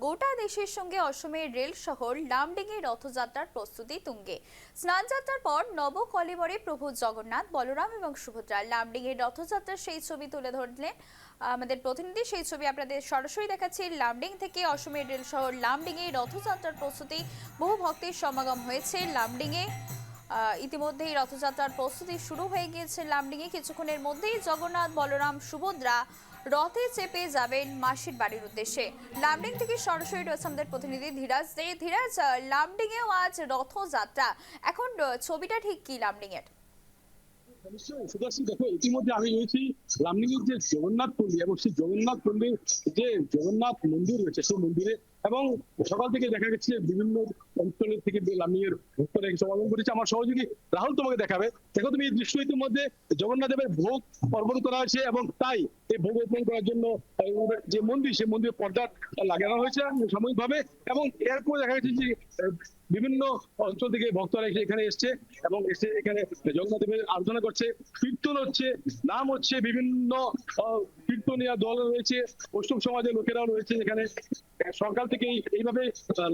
গোটা দেশের সঙ্গে অসমের রেল শহর লামডিংয়ে রথযাত্রার প্রস্তুতি তুঙ্গে। স্নানযাত্রার পর নবকলেবরে প্রভু জগন্নাথ, বলরাম এবং সুভদ্রা লামডিংয়ে রথযাত্রার সেই ছবি তুলে ধরলেন আমাদের প্রতিনিধি। সেই ছবি আপনাদের সরাসরি দেখাচ্ছি লামডিং থেকে। অসমের রেল শহর লামডিংয়ে রথযাত্রার প্রস্তুতি, বহু ভক্তের সমাগম হয়েছে লামডিংয়ে। ইতিমধ্যেই রথযাত্রার প্রস্তুতি শুরু হয়ে গিয়েছে লামডিংয়ে। কিছুক্ষণের মধ্যেই জগন্নাথ, বলরাম, সুভদ্রা রথে চেপে যাবেন মাসির বাড়ির উদ্দেশ্যে। লামডিং থেকে সরাসরি রয়েছে আমাদের প্রতিনিধি ধীরাজ। ধীরাজ, লামডিংয়েও আজ রথযাত্রা, এখন ছবিটা ঠিক কি লামডিং এর? দেখো, ইতিমধ্যে আমি রয়েছি লামডিংয়ের যে জগন্নাথ পল্লী এবং সেই জগন্নাথ পল্লীর যে জগন্নাথ মন্দির রয়েছে সেই মন্দিরে, এবং সকাল থেকে দেখা গেছে বিভিন্ন অঞ্চলের থেকে লামডিংয়ের ভক্তরা সমাগম করেছে। আমার সহযোগী রাহুল তোমাকে দেখাবে। দেখো তুমি, এই দৃশ্য ইতিমধ্যে জগন্নাথ দেবের ভোগ অর্পণ করা হয়েছে এবং তাই এই ভোগ অর্পণ করার জন্য যে মন্দির, সেই মন্দিরের পর্দা লাগানো হয়েছে সাময়িকভাবে, এবং এরপর দেখা গেছে যে বিভিন্ন অঞ্চল থেকে ভক্তরা এখানে এসছে এবং এসে এখানে জগন্নাথ দেবের আরাধনা করছে, কীর্তন হচ্ছে, নাম হচ্ছে, বিভিন্ন কীর্তনীয় দল রয়েছে, বৈষ্ণব সমাজের লোকেরাও রয়েছে এখানে। সকাল থেকে এইভাবে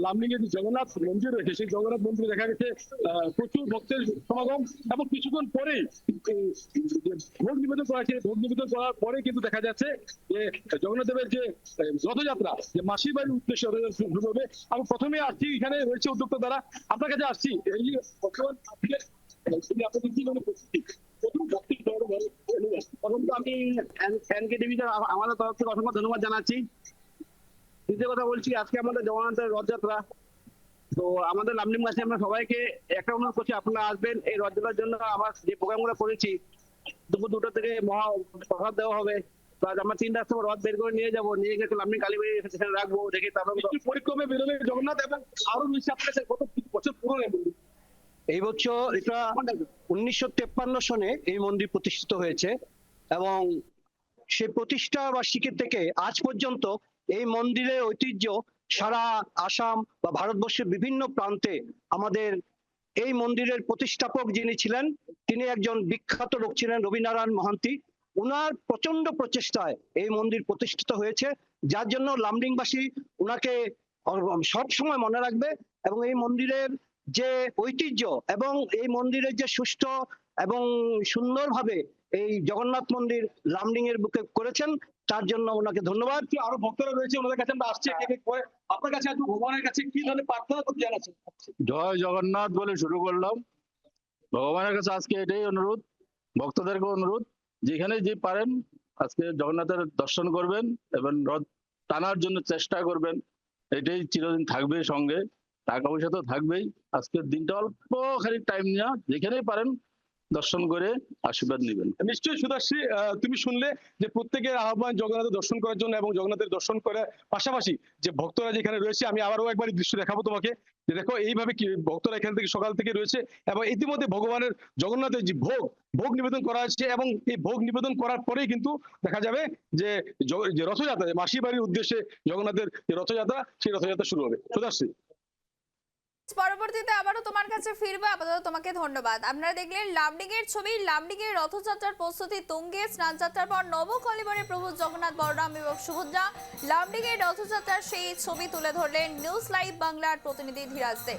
লামডিং এর জগন্নাথ মন্দির রয়েছে, সেই জগন্নাথ মন্দিরে দেখা গেছে প্রচুর ভক্তের সমাগম, এবং কিছুক্ষণ পরেই ভোগ নিবেদন করা হয়েছে। ভোগ নিবেদন করার পরে কিন্তু দেখা যাচ্ছে যে জগন্নাথ দেবের যে রথযাত্রা, যে মাসির বাড়ির উদ্দেশ্যে শুরু হবে। আমি প্রথমে আসছি, এখানে রয়েছে উদ্যোক্তা দ্বারা, আপনার কাছে আসছি। এই যে বর্তমান আপনাদের কি মানে প্রস্তুতি, আমি এনকে টিভিতে আমাদের তরফ থেকে অসংখ্য ধন্যবাদ জানাচ্ছি। দ্বিতীয় কথা বলছি, আজকে আমাদের জগন্নাথের রথযাত্রা। তো আমাদের লামডিংবাসী আমরা সবাইকে একটা অনুরোধ করছি, আপনারা আসবেন এই রথযাত্রার জন্য। আমার যে প্রোগ্রামগুলো করেছি, দুপুর 2টা থেকে মহা প্রসাদ দেওয়া হবে। আমরা 3টার সময় রথ বের করে নিয়ে যাবো, নিয়ে গিয়ে লামডিং কালীবাড়ি সেখানে রাখবো, দেখে তারপর পরিক্রমে বেরোবে জগন্নাথ, এবং আরো রয়েছে আপনার কাছে কত বছর পুরনো এই বছর এটা 1953 সনে এই মন্দির প্রতিষ্ঠিত হয়েছে, এবং সে প্রতিষ্ঠা বার্ষিকী থেকে আজ পর্যন্ত এই মন্দিরের ঐতিহ্য সারা আসাম বা ভারতবর্ষের বিভিন্ন প্রান্তে। আমাদের এই মন্দিরের প্রতিষ্ঠাপক যিনি ছিলেন, তিনি একজন বিখ্যাত লোক ছিলেন, রবিনারায়ণ মহান্তি। উনার প্রচন্ড প্রচেষ্টায় এই মন্দির প্রতিষ্ঠিত হয়েছে, যার জন্য লামডিংবাসী উনাকে সব সময় মনে রাখবে। এবং এই মন্দিরের যে ঐতিহ্য এবং এই মন্দিরের যে সুষ্ঠু এবং সুন্দরভাবে এই জগন্নাথ মন্দির লামডিং এর বুকে করেছেন, তার জন্য ওনাকে ধন্যবাদ। আরো ভক্তরা রয়েছে, ওনাদের কাছে আমরা আসছি। আপনার কাছে ভগবানের কাছে কি ধরনের প্রার্থনা করতে জানাচ্ছেন? জয় জগন্নাথ বলে শুরু করলাম। ভগবানের কাছে আজকে এটাই অনুরোধ, ভক্তদেরকে অনুরোধ, যেখানে যে পারেন আজকে জগন্নাথের দর্শন করবেন এবং রথ টানার জন্য চেষ্টা করবেন। এটাই চিরদিন থাকবে সঙ্গে, টাকা পয়সা তো থাকবেই। আজকের দিনটা অল্প খানিক টাইম নিয়ে যেখানেই পারেন দর্শন করে আশীর্বাদ নেবেন। নিশ্চয়ই সুদাসী, তুমি শুনলে যে প্রত্যেকের আহ্বান জগন্নাথের দর্শন করার জন্য, এবং জগন্নাথের দর্শন করার পাশাপাশি যে ভক্তরা যেখানে রয়েছে, আমি আবারও একবার দৃশ্য দেখাবো তোমাকে, যে দেখো এইভাবে কি ভক্তরা এখান থেকে সকাল থেকে রয়েছে, এবং ইতিমধ্যে ভগবানের জগন্নাথের যে ভোগ নিবেদন করা হচ্ছে, এবং এই ভোগ নিবেদন করার পরেই কিন্তু দেখা যাবে যে রথযাত্রা, মাসির বাড়ির উদ্দেশ্যে জগন্নাথের যে রথযাত্রা, সেই রথযাত্রা শুরু হবে। সুদাসী, পরবর্তীতে আবারও তোমার কাছে ফিরবো। আপাতত তোমাকে ধন্যবাদ। আপনারা দেখলেন লামডিং এর ছবি। লামডিং এর রথযাত্রার প্রস্তুতি তুঙ্গে। স্নানযাত্রার পর নবকলেবরে প্রভু জগন্নাথ, বলরাম এবং সুভদ্রা লামডিং এর রথযাত্রার সেই ছবি তুলে ধরলেন নিউজ লাইভ বাংলার প্রতিনিধি ধীরাজ দে।